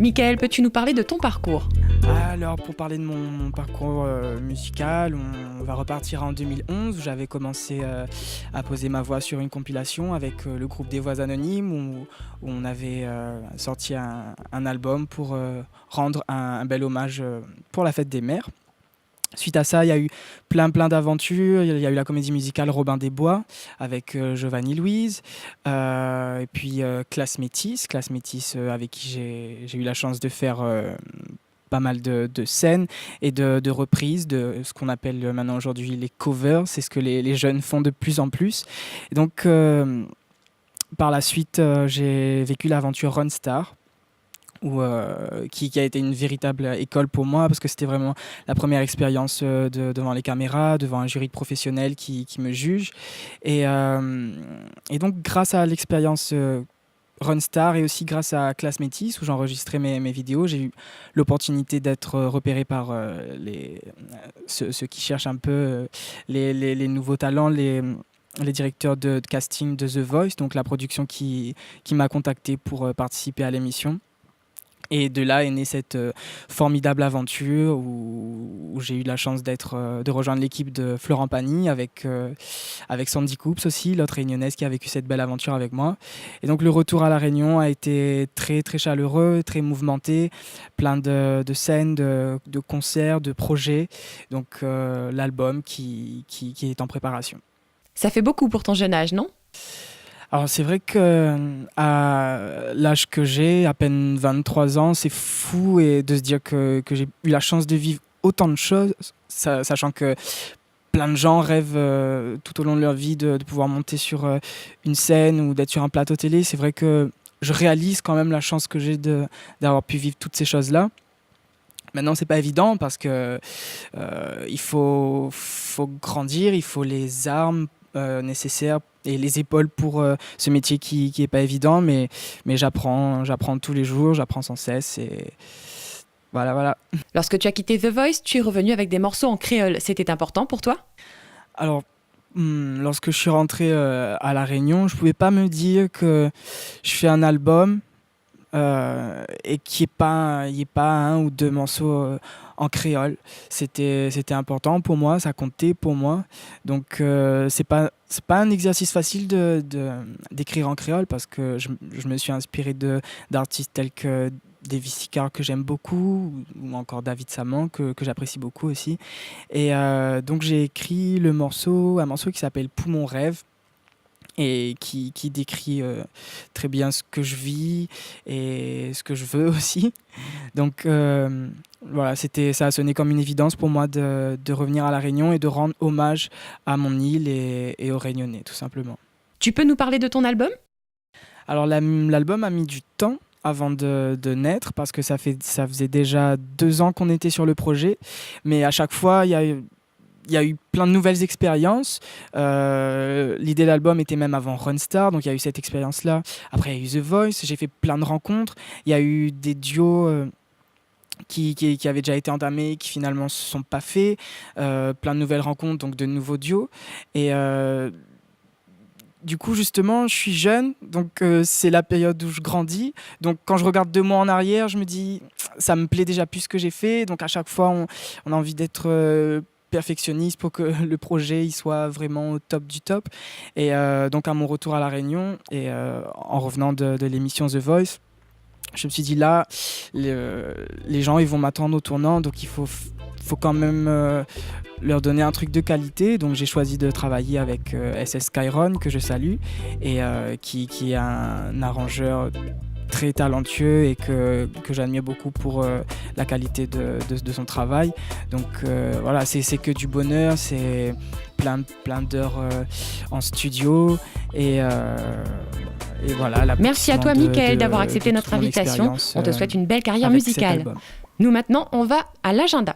Michael, peux-tu nous parler de ton parcours ? Alors, pour parler de mon parcours musical, on va repartir en 2011 où j'avais commencé à poser ma voix sur une compilation avec le groupe des Voix Anonymes où on avait sorti un album pour rendre un bel hommage pour la fête des mères. Suite à ça, il y a eu plein d'aventures. Il y a eu la comédie musicale Robin des Bois avec Giovanni Louise. Et puis Classe Métis avec qui j'ai eu la chance de faire pas mal de scènes et de reprises de ce qu'on appelle maintenant aujourd'hui les covers. C'est ce que les jeunes font de plus en plus. Et donc, par la suite, j'ai vécu l'aventure Runstar. Qui a été une véritable école pour moi parce que c'était vraiment la première expérience devant les caméras, devant un jury de professionnels qui me juge. Et donc, grâce à l'expérience Runstar et aussi grâce à Classe Métis où j'enregistrais mes vidéos, j'ai eu l'opportunité d'être repéré par ceux qui cherchent un peu les nouveaux talents, les directeurs de casting de The Voice, donc la production qui m'a contacté pour participer à l'émission. Et de là est née cette formidable aventure où j'ai eu la chance de rejoindre l'équipe de Florent Pagny avec Sandy Coops aussi, l'autre réunionnaise qui a vécu cette belle aventure avec moi. Et donc le retour à La Réunion a été très, très chaleureux, très mouvementé, plein de scènes, de concerts, de projets. Donc l'album qui est en préparation. Ça fait beaucoup pour ton jeune âge, non ? Alors c'est vrai que à l'âge que j'ai, à peine 23 ans, c'est fou et de se dire que j'ai eu la chance de vivre autant de choses, sachant que plein de gens rêvent tout au long de leur vie de pouvoir monter sur une scène ou d'être sur un plateau télé. C'est vrai que je réalise quand même la chance que j'ai d'avoir pu vivre toutes ces choses-là. Maintenant, c'est pas évident parce que il faut grandir, il faut les armes nécessaires et les épaules pour ce métier qui est pas évident, mais j'apprends tous les jours, j'apprends sans cesse et voilà. Lorsque tu as quitté The Voice, tu es revenu avec des morceaux en créole. C'était important pour toi ? Alors, lorsque je suis rentré à La Réunion, je pouvais pas me dire que je fais un album et qu'il n'y ait pas un ou deux morceaux en créole. C'était important pour moi, ça comptait pour moi. Donc c'est pas un exercice facile d'écrire en créole parce que je me suis inspiré d'artistes tels que Davis Sicard que j'aime beaucoup ou encore David Saman que j'apprécie beaucoup aussi. Et donc j'ai écrit un morceau qui s'appelle Poumon Rêve et qui décrit très bien ce que je vis et ce que je veux aussi. Donc voilà, ça a sonné comme une évidence pour moi de revenir à La Réunion et de rendre hommage à mon île et aux Réunionnais, tout simplement. Tu peux nous parler de ton album ? Alors l'album a mis du temps avant de naître parce que ça faisait déjà 2 ans qu'on était sur le projet, mais à chaque fois, il y a eu plein de nouvelles expériences. L'idée de l'album était même avant Runstar, donc il y a eu cette expérience-là. Après, il y a eu The Voice, j'ai fait plein de rencontres. Il y a eu des duos qui avaient déjà été entamés, qui finalement ne se sont pas faits. Plein de nouvelles rencontres, donc de nouveaux duos. Et du coup, justement, je suis jeune, donc c'est la période où je grandis. Donc quand je regarde 2 mois en arrière, je me dis, ça me plaît déjà plus ce que j'ai fait. Donc à chaque fois, on a envie d'être perfectionniste pour que le projet il soit vraiment au top du top. Et donc à mon retour à La Réunion et en revenant de l'émission The Voice, je me suis dit là, les gens ils vont m'attendre au tournant, donc il faut quand même leur donner un truc de qualité. Donc j'ai choisi de travailler avec SS Skyron, que je salue, et qui est un arrangeur très talentueux et que j'admire beaucoup pour la qualité de son travail. Donc voilà, c'est que du bonheur, c'est plein d'heures en studio et voilà. Merci à toi Michael d'avoir accepté notre invitation. On te souhaite une belle carrière musicale. Nous maintenant, on va à l'agenda.